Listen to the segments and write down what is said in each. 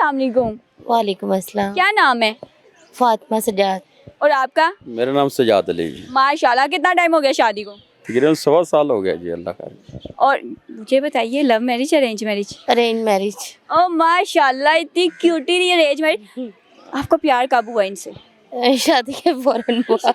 अस्सलाम वालेकुम। वालेकुम अस्सलाम। क्या नाम है? फातिमा सजाद। और आपका? मेरा नाम सजाद अली जी। माशाल्लाह, कितना टाइम हो गया शादी को? तकरीबन 1.25 साल हो गया जी, अल्लाह का। और मुझे बताइए, love marriage arrange marriage? Arrange marriage. Oh माशाल्लाह, इतनी क्यूटी रही अरेंज मैरिज। आपको प्यार कब हुआ इनसे? शादी के फौरन हुआ।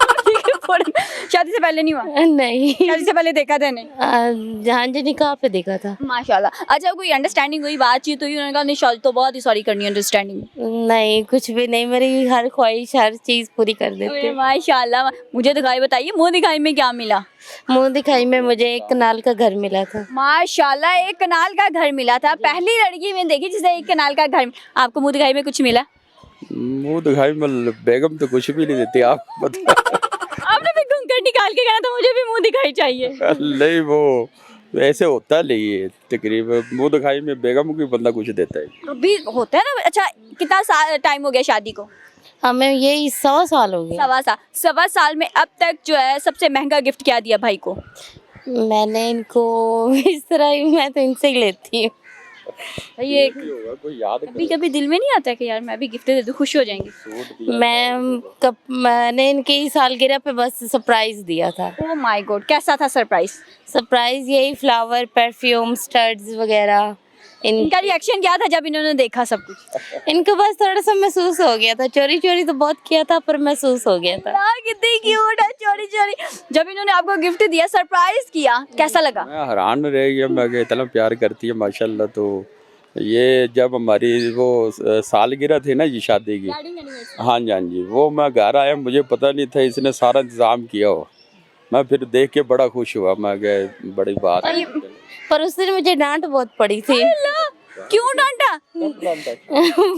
शादी से पहले नहीं हुआ? नहीं। शादी से पहले देखा था इन्हें? जहाँ जी निकाह पे देखा था। माशाल्लाह। अच्छा, कोई अंडरस्टैंडिंग हुई, बातचीत हुई, उन्होंने कहा नहीं शादी तो बहुत ही सॉरी करनी है, अंडरस्टैंडिंग? नहीं, कुछ भी नहीं, मेरी हर ख्वाहिश हर चीज पूरी कर देते। माशाल्लाह। मुझे दिखाई बताइए, मुंह दिखाई में क्या मिला? मुंह दिखाई में मुझे एक कनाल का घर मिला था। माशाल्लाह, एक कनाल का घर मिला था। पहली लड़की मैंने देखी जिसे एक कनाल का घर। आपको मुंह दिखाई में कुछ मिला? मुंह दिखाई में बेगम तो कुछ भी नहीं देती, आप बता। आपने भी घूंघट निकाल के कहना था मुझे भी मुंह दिखाई चाहिए। नहीं, वो ऐसे होता नहीं है। तकरीबन मुंह दिखाई में बेगम को बंदा कुछ देता है। अभी होता है ना। अच्छा, कितना टाइम हो गया शादी को? हमें यही 100 साल हो गए। 1.25 साल में अब तक जो है सबसे महंगा गिफ्ट क्या दिया भाई को? मैंने इनको इस तरह ही, मैं तो इनसे ही लेती हूँ। ये कोई याद कभी कभी दिल में नहीं आता कि यार मैं भी गिफ्ट दे दूं, खुश हो जाएंगे। मैंने इनकी सालगिरह पे बस सरप्राइज दिया था। ओह माय गॉड, कैसा था सरप्राइज? सरप्राइज यही फ्लावर, परफ्यूम, स्टड्स वगैरह। इनका रिएक्शन क्या था जब इन्होंने देखा सब कुछ? इनको बस थोड़ा सा महसूस हो गया था, चोरी चोरी तो बहुत किया था पर महसूस हो गया था। कितनी क्यूट है, चोरी चोरी। जब इन्होंने आपको गिफ्ट दिया, सरप्राइज किया, कैसा लगा? मैं हैरान रह गया, मैं कि इतना प्यार करती है माशाल्लाह। तो ये जब हमारी वो सालगिरह थी ना जी शादी की, हाँ जी हाँ जी, वो मैं घर आया, मुझे पता नहीं था इसने सारा इंतजाम किया हो। मैं फिर देख के बड़ा खुश हुआ, मैं कि बड़ी बात है। पर उस दिन मुझे डांट बहुत पड़ी थी। क्यों डांटा?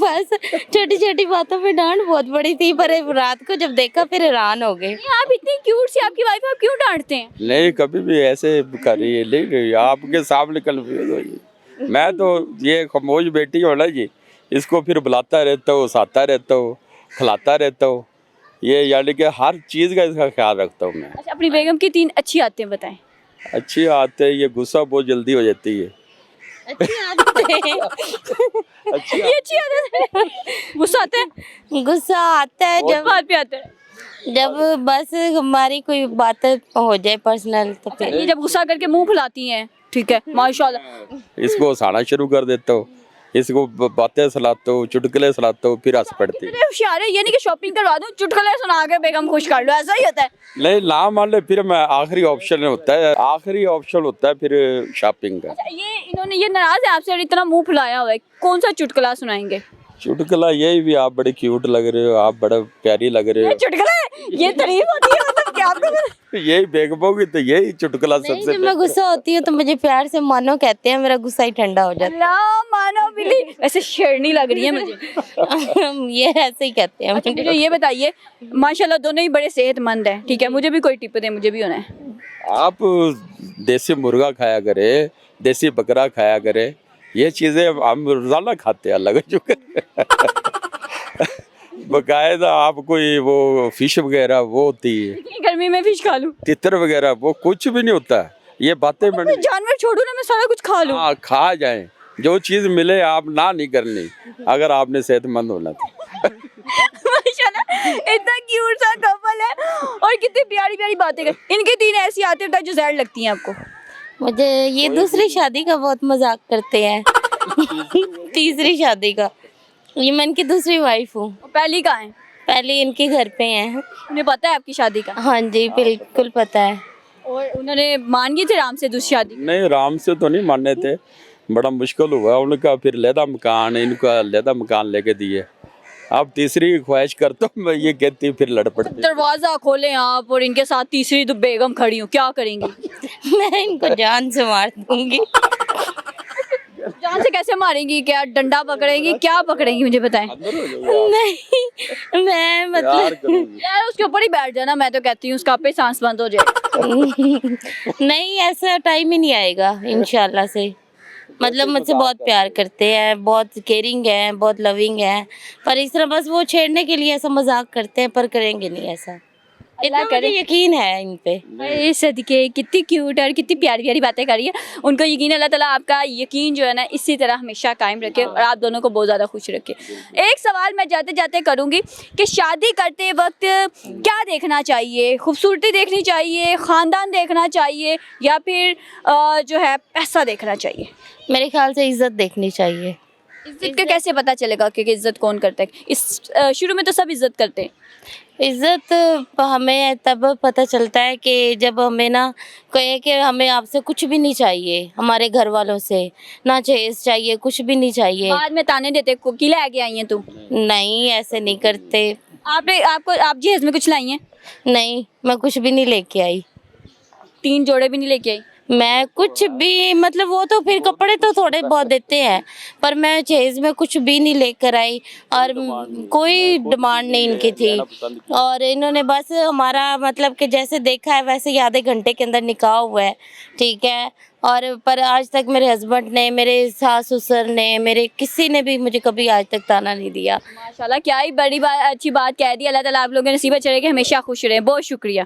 बस छोटी छोटी बातों पे डांट बहुत पड़ी थी, पर रात को जब देखा फिर हैरान हो गए। आप इतनी क्यूट सी आपकी वाइफ, आप क्यों डांटते हैं? नहीं, कभी भी ऐसे करिए नहीं, आपके सामने कंफ्यूज होइए। मैं तो ये खामोश बेटी हो ना जी, इसको फिर बुलाता रहता हूँ, हंसाता रहता हूँ, खिलाता रहता हूँ। ये यानी कि हर चीज़ का इसका ख्याल रखता हूँ मैं। अच्छा, अपनी बेगम की 3 अच्छी आदतें बताएं। अच्छी आदत है, ये गुस्सा बहुत जल्दी हो जाती है। अच्छी आदत है। ये अच्छी आदत है। गुस्सा आता है? गुस्सा आता है जब बात पे आता है। जब बस हमारी कोई बात हो जाए पर्सनल तो फिर। ये जब गुस्सा करके मुंह फुलाती हैं, ठीक है, माशाल्लाह। इसको हंसाना शुरू कर देता हूँ, इसको बातें सुनाता हूँ, चुटकुले सुनाता हूँ, फिर हंस पड़ती है। इतने होशियार है, ये नहीं कि शॉपिंग करवा दूं, चुटकुले सुना के बेगम खुश कर लो, ऐसा ही होता है? नहीं, ना मान ले फिर मैं आखिरी ऑप्शन होता है फिर शॉपिंग का। अच्छा, ये इन्होंने ये नाराज है आपसे और इतना मुंह फुलाया हुआ है, कौन सा चुटकुला सुनाएंगे? चुटकुला यही भी, आप बड़े क्यूट लग रहे हो, आप बड़ा प्यारी लग रहे ये हो। चुटकुला है? ये तारीफ होती है मतलब क्या आपको? यही बेगमों की तो यही चुटकुला नहीं, सबसे जब मैं गुस्सा होती हूँ तो मुझे प्यार से मानो कहते हैं, मेरा गुस्सा ही ठंडा हो जाता अल्लाह मानो बिल्ली, वैसे शेरनी लग रही है मुझे। है। ये ऐसे ही कहते हैं अच्छा, मुझे ये बताइए, माशाल्लाह दोनों ही बड़े सेहतमंद हैं, ठीक है, मुझे भी कोई टिप दे, मुझे भी होना है। आप देसी मुर्गा खाया करे, देसी बकरा खाया करे, ये चीजें हम रोजाना खाते हैं, अल्लाह का शुक्र। बकायदा आप कोई वो फिश वगैरह वो होती है, इतनी गर्मी में फिश खा लूं? तितर वगैरह, वो कुछ भी नहीं होता है। ये बातें मैं जानवर छोड़ू ना, मैं सारा कुछ खा लूं? हाँ, खा जाए, जो चीज मिले आप ना नहीं करनी, अगर आपने सेहतमंद होना तो। माशाल्लाह, इतना क्यूट सा कपल है और कितनी प्यारी प्यारी बातें कर। इनके 3 ऐसी आदतें बताओ जो जहर लगती हैं आपको। मुझे ये दूसरी शादी का बहुत मजाक करते हैं। तीसरी शादी का, ये मैं इनकी दूसरी वाइफ हूँ। पहली कहाँ है? पहले इनके घर पे हैं। उन्हें पता है आपकी शादी का? हाँ जी, बिल्कुल पता है। और उन्होंने मान गई थी राम से दूसरी शादी? नहीं, राम से तो नहीं माने थे, बड़ा मुश्किल हुआ उनका, फिर लहदा मकान, इनका लहदा मकान लेके दिए। अब तीसरी ख्वाहिश करता हूँ मैं, ये कहती फिर लड़ पड़ती। दरवाजा खोलें आप और इनके साथ तीसरी तो बेगम खड़ी हो, क्या करेंगी? मैं इनको जान से मार दूंगी। जान से कैसे मारेंगी? क्या डंडा पकड़ेंगी, क्या पकड़ेंगी मुझे बताएं? नहीं, मैं मतलब यार उसके ऊपर ही बैठ जाना, मैं तो कहती हूँ उसका पे सांस बंद हो जाए। नहीं, ऐसा टाइम ही नहीं आएगा इंशाल्लाह से। मतलब मुझसे बहुत प्यार करते हैं, बहुत केयरिंग है, बहुत लविंग है, पर इस तरह बस वो छेड़ने के लिए ऐसा मजाक करते हैं, पर करेंगे नहीं ऐसा। इतना मुझे यकीन है इन पे। अरे सदके, कितनी क्यूट और कितनी प्यारी प्यारी बातें करी है। उनको यकीन, अल्लाह ताला आपका यकीन जो है ना इसी तरह हमेशा कायम रखे और आप दोनों को बहुत ज़्यादा खुश रखे। एक सवाल मैं जाते जाते करूँगी कि शादी करते वक्त क्या देखना चाहिए? खूबसूरती देखनी चाहिए, ख़ानदान देखना चाहिए, या फिर जो है पैसा देखना चाहिए? मेरे ख्याल से इज्जत देखनी चाहिए। इज्जत का कैसे पता चलेगा कि इज्जत कौन करता है? इस शुरू में तो सब इज्जत करते हैं। इज्जत हमें तब पता चलता है कि जब हमें ना कहे कि हमें आपसे कुछ भी नहीं चाहिए, हमारे घर वालों से ना जहेज चाहिए, कुछ भी नहीं चाहिए। बाद में ताने देते को कि लेके आई हैं तू। नहीं, ऐसे नहीं करते। आप जहेज में कुछ लाई हैं? नहीं, मैं कुछ भी नहीं लेके आई। 3 जोड़े भी नहीं लेके आई? मैं कुछ भी, मतलब वो तो फिर कपड़े तो थोड़े बहुत देते हैं, पर मैं जहेज में कुछ भी नहीं लेकर आई और कोई डिमांड नहीं इनकी थी। और इन्होंने बस हमारा मतलब कि जैसे देखा है वैसे ही आधे घंटे के अंदर निकाह हुआ है, ठीक है। और पर आज तक मेरे हस्बैंड ने, मेरे सास ससुर ने, मेरे किसी ने भी मुझे कभी आज तक ताना नहीं दिया। माशाल्लाह, क्या ही बड़ी बात, अच्छी बात कह दी। अल्लाह ताला आप लोगों के नसीब चढ़े कि हमेशा खुश रहें। बहुत शुक्रिया।